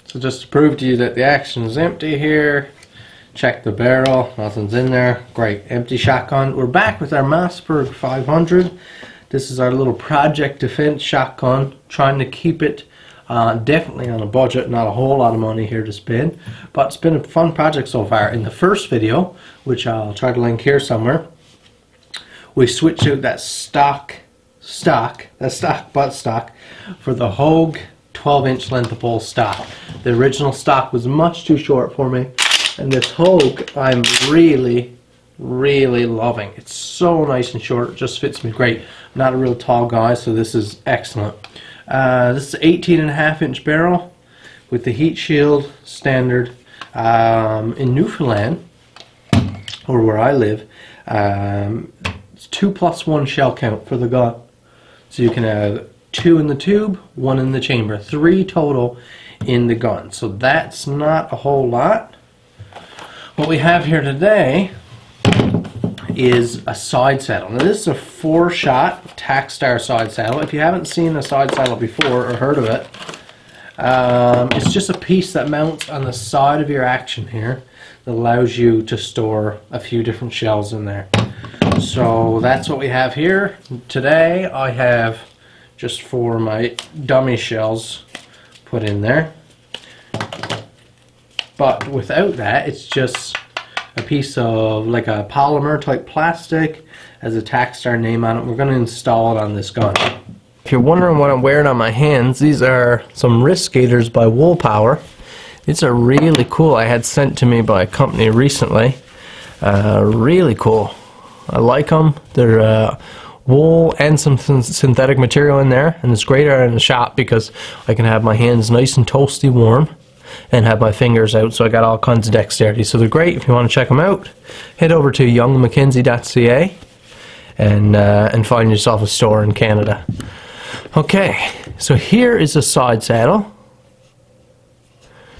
So just to prove to you that the action is empty here, check the barrel, nothing's in there. Great, empty shotgun. We're back with our MOSSBERG 500. This is our little project defense shotgun, trying to keep it definitely on a budget, not a whole lot of money here to spend, but it's been a fun project so far. In the first video, which I'll try to link here somewhere, we switched out that stock butt stock for the Hogue 12-inch length of pole stock. The original stock was much too short for me, and this Hogue I'm really loving. It's so nice and short, it just fits me great. I'm not a real tall guy, so this is excellent. This is an 18.5-inch barrel with the heat shield standard. In Newfoundland, or where I live, it's 2+1 shell count for the gun. So you can have 2 in the tube, 1 in the chamber, 3 total in the gun. So that's not a whole lot. What we have here today is a side saddle. Now this is a 4-shot Tacstar side saddle. If you haven't seen a side saddle before or heard of it, it's just a piece that mounts on the side of your action here that allows you to store a few different shells in there. So that's what we have here. Today I have just 4 of my dummy shells put in there. But without that, it's just a piece of like a polymer type plastic, has a Tacstar name on it. We're going to install it on this gun. If you're wondering what I'm wearing on my hands, these are some wrist gaiters by Wool Power. These are really cool. I had sent to me by a company recently. Really cool. I like them. They're wool and some synthetic material in there, and it's great out in the shop because I can have my hands nice and toasty warm and have my fingers out, so I got all kinds of dexterity. So they're great. If you want to check them out, head over to youngmackenzie.ca and find yourself a store in Canada. Okay, so here is a side saddle.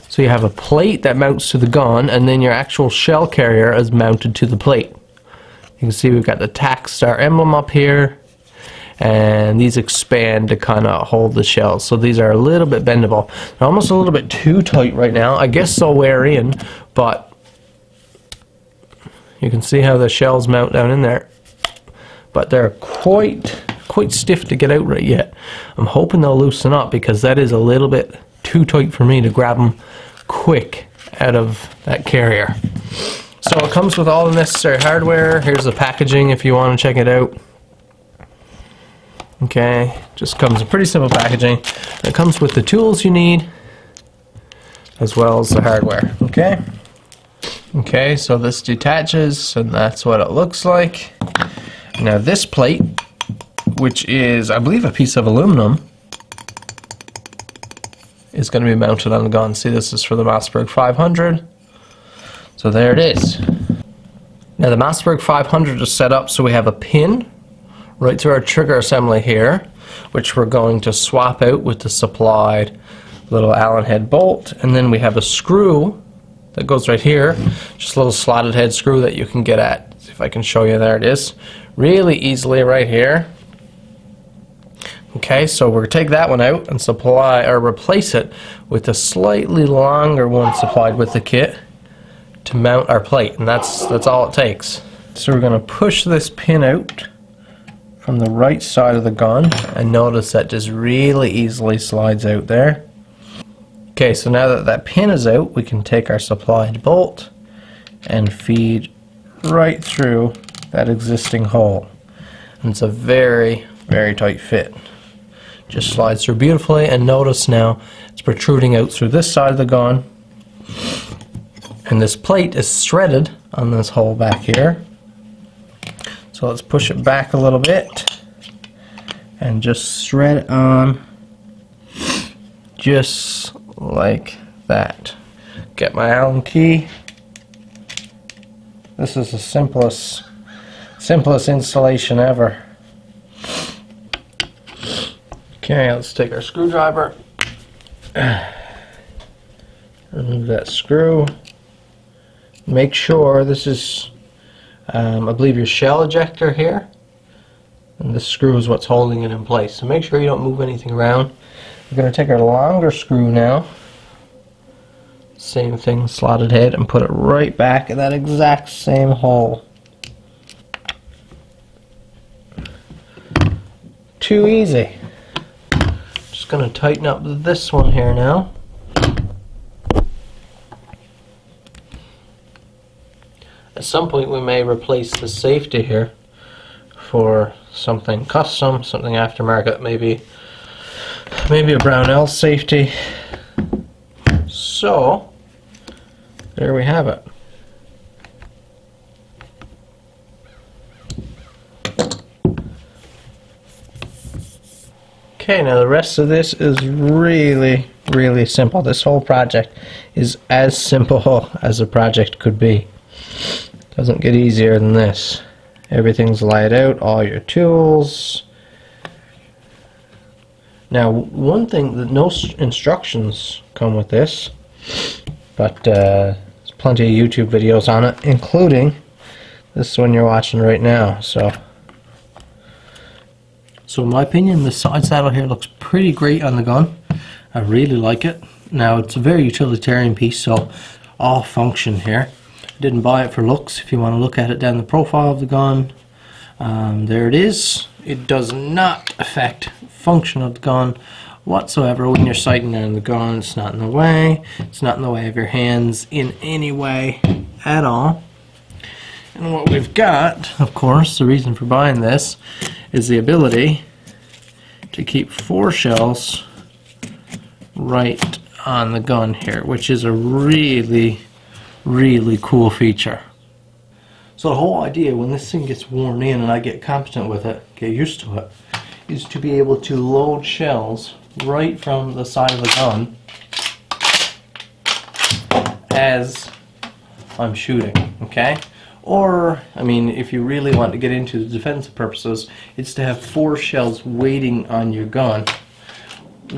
So you have a plate that mounts to the gun, and then your actual shell carrier is mounted to the plate. You can see we've got the Tacstar emblem up here, and these expand to kind of hold the shells. So these are a little bit bendable. They're almost a little bit too tight right now. I guess they'll wear in, but you can see how the shells mount down in there. But they're quite stiff to get out right yet. I'm hoping they'll loosen up because that is a little bit too tight for me to grab them quick out of that carrier. So it comes with all the necessary hardware. Here's the packaging if you want to check it out. Okay, just comes in pretty simple packaging. It comes with the tools you need as well as the hardware. Okay, so this detaches, and that's what it looks like. Now this plate, which is I believe a piece of aluminum, is going to be mounted on the gun. See, this is for the MOSSBERG 500. So there it is. Now the MOSSBERG 500 is set up so we have a pin right through our trigger assembly here, which we're going to swap out with the supplied little Allen head bolt, and then we have a screw that goes right here, just a little slotted head screw that you can get at. See if I can show you. There it is, really easily right here. Okay, so we're going to take that one out and supply or replace it with a slightly longer one supplied with the kit to mount our plate, and that's all it takes. So we're going to push this pin out from the right side of the gun, and notice that just really easily slides out there. Okay, so now that that pin is out, we can take our supplied bolt and feed right through that existing hole. And it's a very tight fit. Just slides through beautifully, and notice now it's protruding out through this side of the gun. And this plate is threaded on this hole back here. So let's push it back a little bit and just thread it on just like that. Get my Allen key. This is the simplest installation ever. Okay, let's take our screwdriver, remove that screw. Make sure this is I believe your shell ejector here, and this screw is what's holding it in place. So make sure you don't move anything around. We're going to take our longer screw now Same thing, slotted head, and put it right back in that exact same hole. Too easy. Just going to tighten up this one here now. At some point we may replace the safety here for something custom, something aftermarket, maybe a Brownell safety. So there we have it. Okay, now the rest of this is really simple. This whole project is as simple as a project could be. Doesn't get easier than this. Everything's laid out, all your tools. Now, one thing, that no instructions come with this, but there's plenty of YouTube videos on it, including this one you're watching right now. So in my opinion, the side saddle here looks pretty great on the gun. I really like it. Now, it's a very utilitarian piece, so all function here. Didn't buy it for looks. If you want to look at it down the profile of the gun, there it is. It does not affect function of the gun whatsoever. When you're sighting down the gun, it's not in the way. It's not in the way of your hands in any way at all. And what we've got, of course, the reason for buying this is the ability to keep 4 shells right on the gun here, which is a really cool feature. So the whole idea, when this thing gets worn in and I get competent with it, get used to it, is to be able to load shells right from the side of the gun as I'm shooting, okay? Or, I mean, if you really want to get into the defensive purposes, it's to have 4 shells waiting on your gun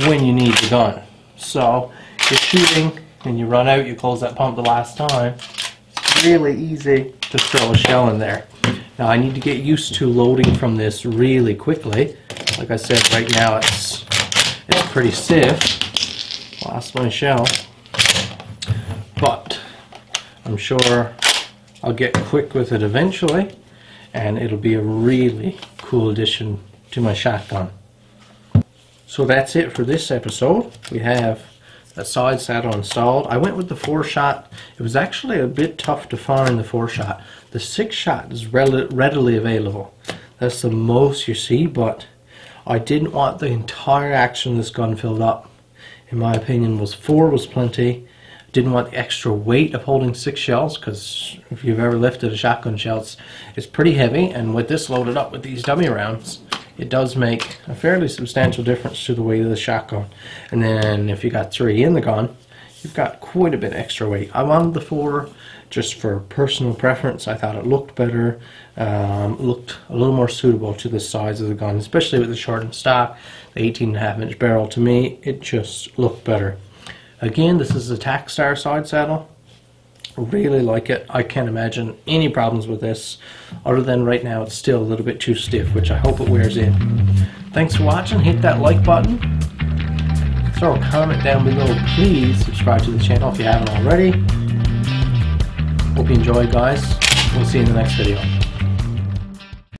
when you need the gun. So, you're shooting and you run out, you close that pump the last time, it's really easy to throw a shell in there. Now, I need to get used to loading from this really quickly. Like I said, right now it's pretty stiff. Lost my shell. But I'm sure I'll get quick with it eventually, and it'll be a really cool addition to my shotgun. So that's it for this episode. We have a side saddle installed. I went with the 4-shot. It was actually a bit tough to find the 4-shot. The 6-shot is readily available. That's the most you see, but I didn't want the entire action of this gun filled up. In my opinion, 4 was plenty. Didn't want the extra weight of holding 6 shells, because if you've ever lifted a shotgun shell, it's pretty heavy, and with this loaded up with these dummy rounds, it does make a fairly substantial difference to the weight of the shotgun. And then if you got 3 in the gun, you've got quite a bit extra weight. I wanted the 4 just for personal preference. I thought it looked better, looked a little more suitable to the size of the gun, especially with the shortened stock, the 18.5-inch barrel. To me, it just looked better. Again, this is a Tacstar side saddle. Really like it. I can't imagine any problems with this, other than right now it's still a little bit too stiff, which I hope it wears in. Thanks for watching. Hit that like button. Throw a comment down below. Please subscribe to the channel if you haven't already. Hope you enjoyed, guys. We'll see you in the next video.